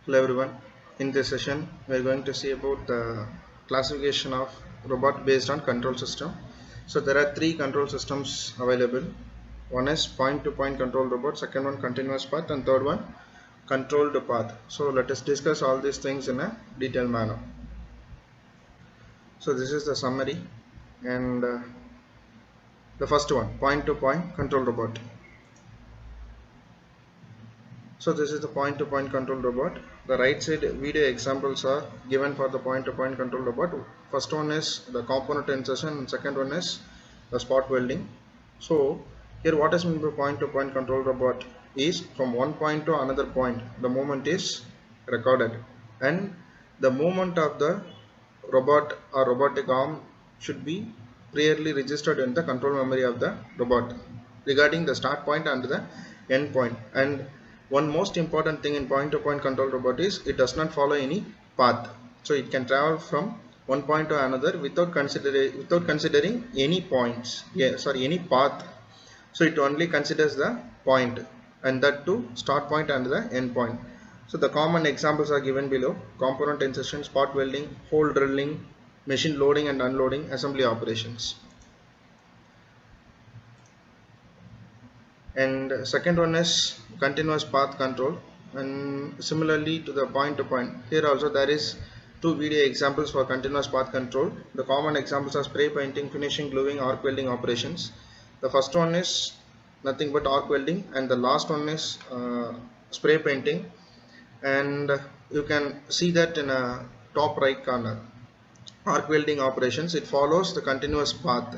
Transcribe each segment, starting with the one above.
Hello everyone. In this session, we are going to see about the classification of robot based on control system. So there are three control systems available. One is point-to-point control robot, second one continuous path, and third one controlled path. So let us discuss all these things in a detailed manner. So this is the summary, and the first one, point-to-point control robot. So this is the point-to-point control robot. The right side video examples are given for the point-to-point control robot. First one is the component insertion and second one is the spot welding. So here what is meant by point-to-point control robot is from one point to another point the movement is recorded, and the movement of the robot or robotic arm should be clearly registered in the control memory of the robot regarding the start point and the end point. And one most important thing in point-to-point control robot is it does not follow any path. So it can travel from one point to another without considering any points. Any path. So it only considers the point, and that too start point and the end point. So the common examples are given below: component insertion, spot welding, hole drilling, machine loading and unloading, assembly operations. And second one is continuous path control, and similarly to the point to point, here also there is two video examples for continuous path control. The common examples are spray painting, finishing, gluing, arc welding operations. The first one is nothing but arc welding, and the last one is spray painting. And you can see that in a top right corner, arc welding operations, it follows the continuous path.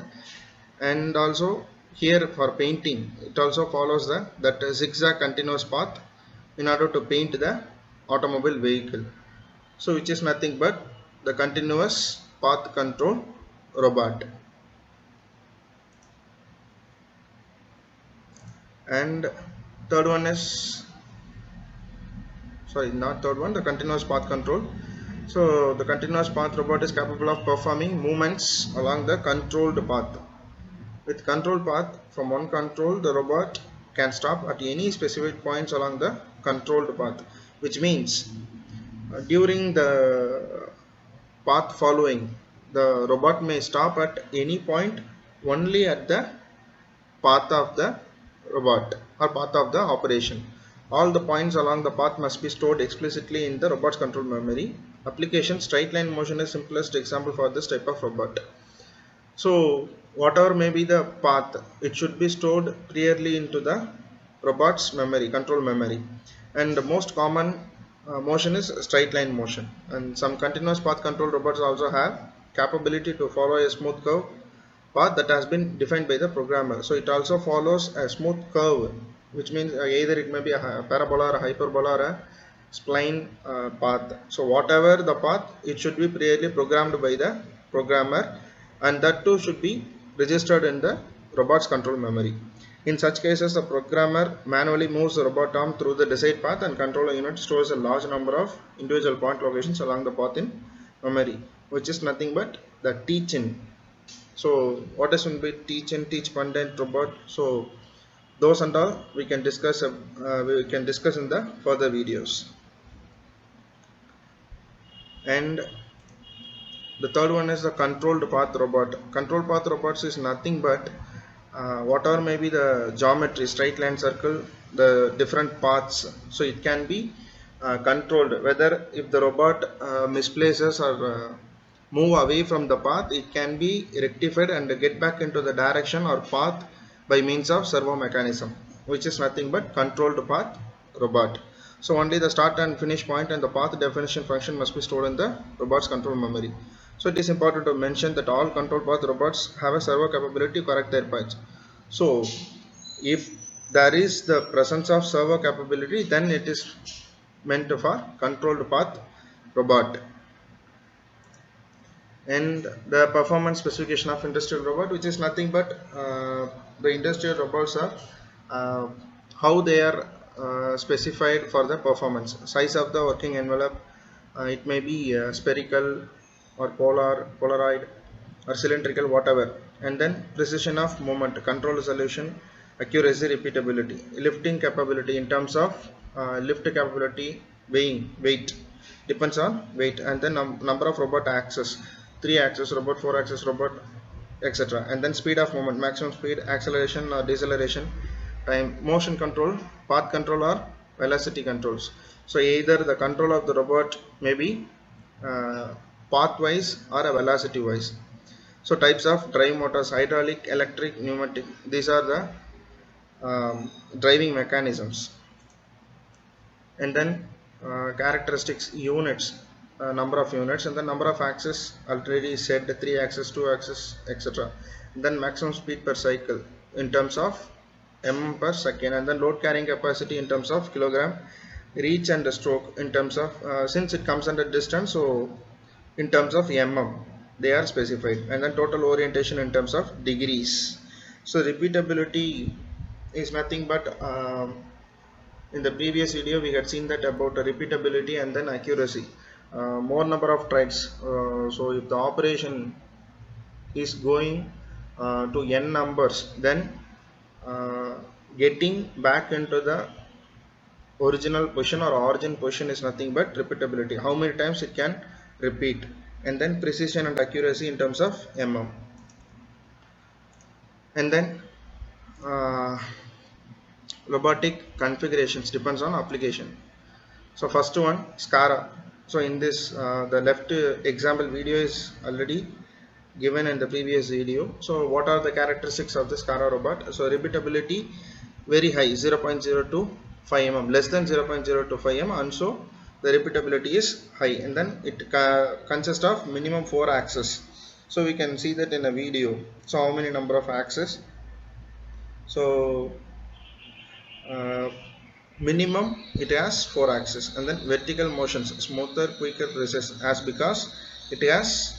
And also here for painting, it also follows that zigzag continuous path in order to paint the automobile vehicle. So which is nothing but the continuous path control robot. And third one is, sorry, not third one, the continuous path control. So the continuous path robot is capable of performing movements along the controlled path. With control path from one control, the robot can stop at any specific points along the controlled path, which means during the path following, the robot may stop at any point only at the path of the robot or path of the operation. All the points along the path must be stored explicitly in the robot's control memory. Application straight line motion is simplest example for this type of robot. So whatever may be the path, it should be stored clearly into the robot's memory, control memory. And the most common motion is straight line motion. And some continuous path control robots also have capability to follow a smooth curve path that has been defined by the programmer. So it also follows a smooth curve, which means either it may be a parabola or a hyperbola or a spline path. So whatever the path, it should be clearly programmed by the programmer, and that too should be registered in the robot's control memory. In such cases, the programmer manually moves the robot arm through the desired path, and controller unit stores a large number of individual point locations along the path in memory, which is nothing but the teach-in. So what does mean by teach-in, teach pendant robot? So those and all we can discuss in the further videos. And the third one is the controlled path robot. Controlled path robots is nothing but whatever may be the geometry, straight line, circle, the different paths. So it can be controlled, whether if the robot misplaces or move away from the path, it can be rectified and get back into the direction or path by means of servo mechanism, which is nothing but controlled path robot. So only the start and finish point and the path definition function must be stored in the robot's control memory. So it is important to mention that all control path robots have a servo capability to correct their paths. So if there is the presence of servo capability, then it is meant for controlled path robot. And the performance specification of industrial robot, which is nothing but the industrial robots are how they are specified for the performance. Size of the working envelope, it may be spherical or polaroid or cylindrical, whatever. And then precision of movement, control resolution, accuracy, repeatability, lifting capability in terms of lift capability, weight depends on weight, and then number of robot axes, 3 axis robot, 4 axis robot, etc. And then speed of movement, maximum speed, acceleration or deceleration, time, motion control, path control or velocity controls. So either the control of the robot may be path wise or a velocity wise. So types of drive motors, hydraulic, electric, pneumatic, these are the driving mechanisms. And then characteristics, units, number of units, and the number of axes already said, 3 axis, 2 axis, etc. Then maximum speed per cycle in terms of mm per second, and then load carrying capacity in terms of kilogram, reach and stroke in terms of since it comes under distance, so in terms of mm they are specified, and then total orientation in terms of degrees. So repeatability is nothing but in the previous video we had seen that about repeatability and then accuracy. More number of tries, so if the operation is going to n numbers, then getting back into the original position or origin position is nothing but repeatability, how many times it can repeat. And then precision and accuracy in terms of mm. And then robotic configurations depends on application. So first one, SCARA. So in this the left example video is already given in the previous video. So what are the characteristics of the SCARA robot? So repeatability very high, 0.025 mm, less than 0.025 mm, and so the repeatability is high. And then it consists of minimum 4 axes. So we can see that in a video. So how many number of axes? So minimum it has 4 axes. And then vertical motions, smoother, quicker, precise, as because it has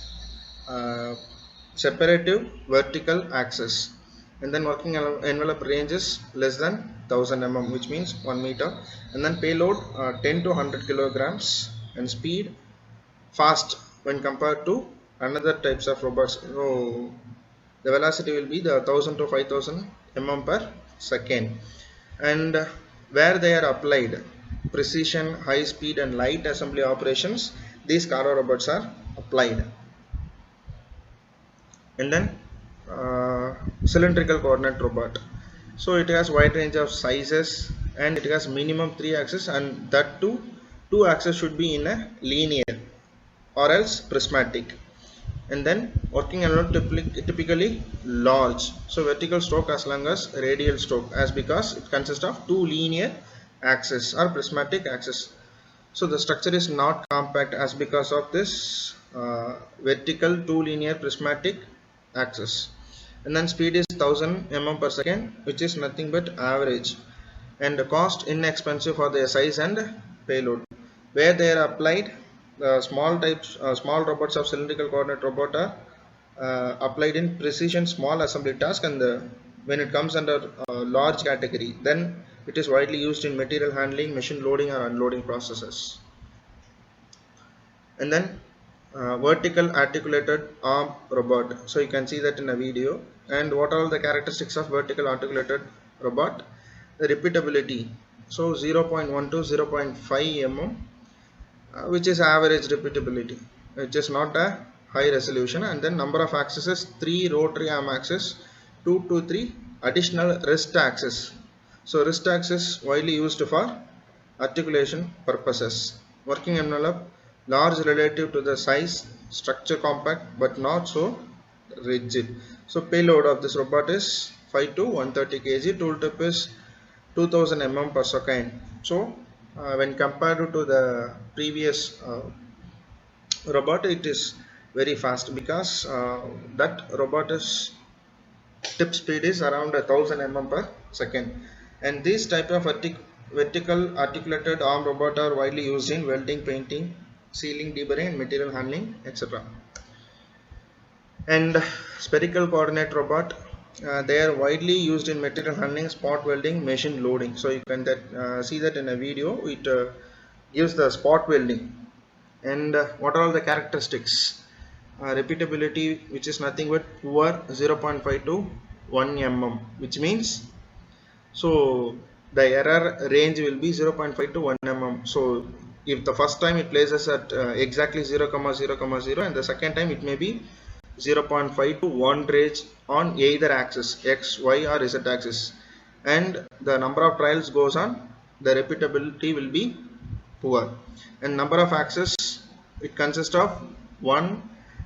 separative vertical axis. And then working envelope range is less than 1000 mm, which means 1 meter. And then payload 10 to 100 kilograms, and speed fast when compared to another types of robots. So the velocity will be the 1000 to 5000 mm per second. And where they are applied, precision, high speed and light assembly operations, these SCARA robots are applied. And then cylindrical coordinate robot. So it has wide range of sizes, and it has minimum 3 axes, and that too 2 axes should be in a linear or else prismatic. And then working envelope typically large, so vertical stroke as long as radial stroke, as because it consists of 2 linear axes or prismatic axis. So the structure is not compact, as because of this vertical 2 linear prismatic axis. And then speed is 1000 mm per second, which is nothing but average, and the cost inexpensive for their size and payload. Where they are applied, the small robots of cylindrical coordinate robot are applied in precision small assembly task, and when it comes under large category, then it is widely used in material handling, machine loading or unloading processes. And then vertical articulated arm robot. So you can see that in a video. And what are the characteristics of vertical articulated robot? The repeatability, so 0.1 to 0.5 mm, which is average repeatability, which is not a high resolution. And then number of axes is 3 rotary arm axis, 2 to 3 additional wrist axis. So wrist axis widely used for articulation purposes. Working envelope large relative to the size, structure compact but not so rigid. So payload of this robot is 5 to 130 kg. Tooltip is 2000 mm per second. So when compared to the previous robot, it is very fast, because that robot is tip speed is around 1000 mm per second. And this type of vertical articulated arm robot are widely used in welding, painting, sealing, deburring and material handling, etc. And spherical coordinate robot, they are widely used in material handling, spot welding, machine loading. So you can see that in a video. It gives the spot welding. And what are all the characteristics? Repeatability, which is nothing but poor, 0.5 to 1 mm, which means, so the error range will be 0.5 to 1 mm. So if the first time it places at exactly 0 comma 0 comma 0, and the second time it may be 0.5 to 1 range on either axis, x, y or z axis, and the number of trials goes on, the repeatability will be poor. And number of axes, it consists of one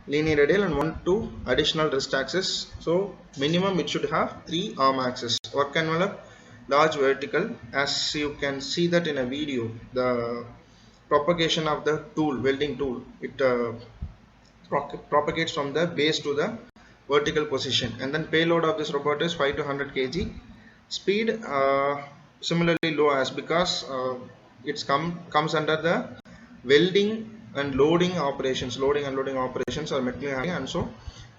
linear radial and one two additional wrist axis. So minimum it should have 3 arm axis. Work envelope large vertical, as you can see that in a video, the propagation of the tool, welding tool, it propagates from the base to the vertical position. And then payload of this robot is 5 to 100 kg. Speed similarly low, as because it's comes under the welding and loading operations. Loading and loading operations are material handling, and so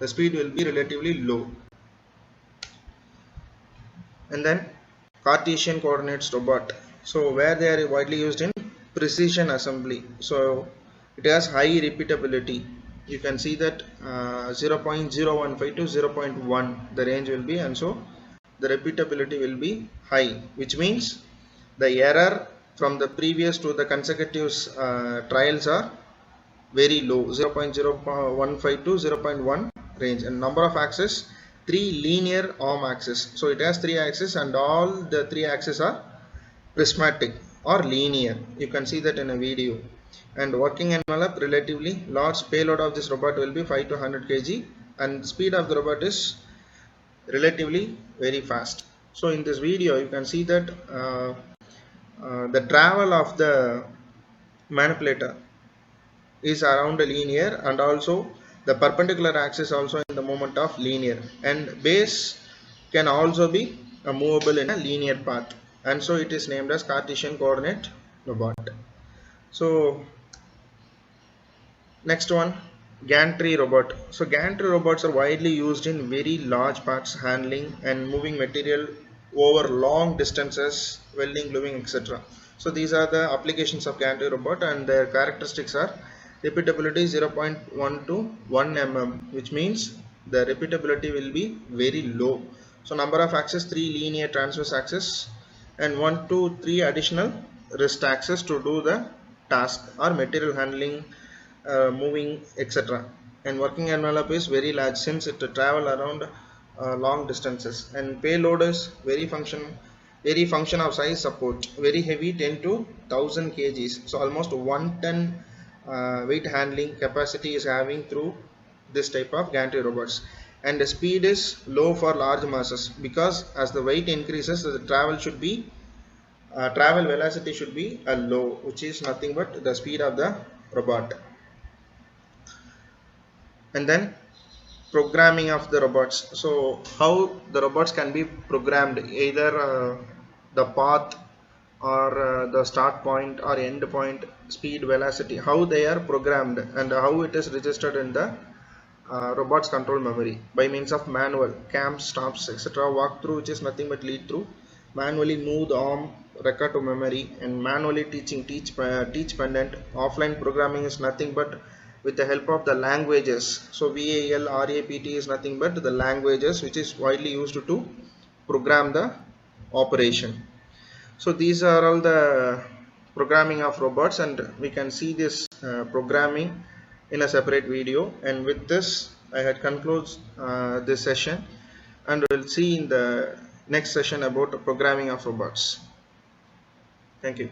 the speed will be relatively low. And then Cartesian coordinates robot, so where they are widely used in precision assembly, so it has high repeatability. You can see that 0.015 to 0.1 the range will be, and so the repeatability will be high, which means the error from the previous to the consecutive trials are very low, 0.015 to 0.1 range. And number of axes, 3 linear arm axis, so it has 3 axes and all the 3 axes are prismatic or linear. You can see that in a video. And working envelope, relatively large. Payload of this robot will be 5 to 100 kg, and speed of the robot is relatively very fast. So in this video you can see that the travel of the manipulator is around a linear, and also the perpendicular axis also in the moment of linear, and base can also be movable in a linear path, and so it is named as Cartesian coordinate robot. So next one, gantry robot. So gantry robots are widely used in very large parts handling and moving material over long distances, welding, gluing, etc. So these are the applications of gantry robot, and their characteristics are repeatability 0.1 to 1 mm, which means the repeatability will be very low. So number of axes, 3 linear transverse axis and 1 to 3 additional wrist axis to do the task or material handling, moving, etc. And working envelope is very large since it travel around long distances. And payload is very function of size support, very heavy, 10 to 1000 kgs, so almost 1 ton weight handling capacity is having through this type of gantry robots. And the speed is low for large masses, because as the weight increases the travel velocity should be a low, which is nothing but the speed of the robot. And then programming of the robots. So how the robots can be programmed, either the path or the start point or end point, speed, velocity, how they are programmed and how it is registered in the robot's control memory by means of manual cams, stops, etc. Walkthrough, which is nothing but lead through, manually move the arm record to memory, and manually teach pendant. Offline programming is nothing but with the help of the languages. So VAL, RAPT is nothing but the languages which is widely used to program the operation. So these are all the programming of robots, and we can see this programming in a separate video. And with this I had concludes this session, and we'll see in the next session about programming of robots. Thank you.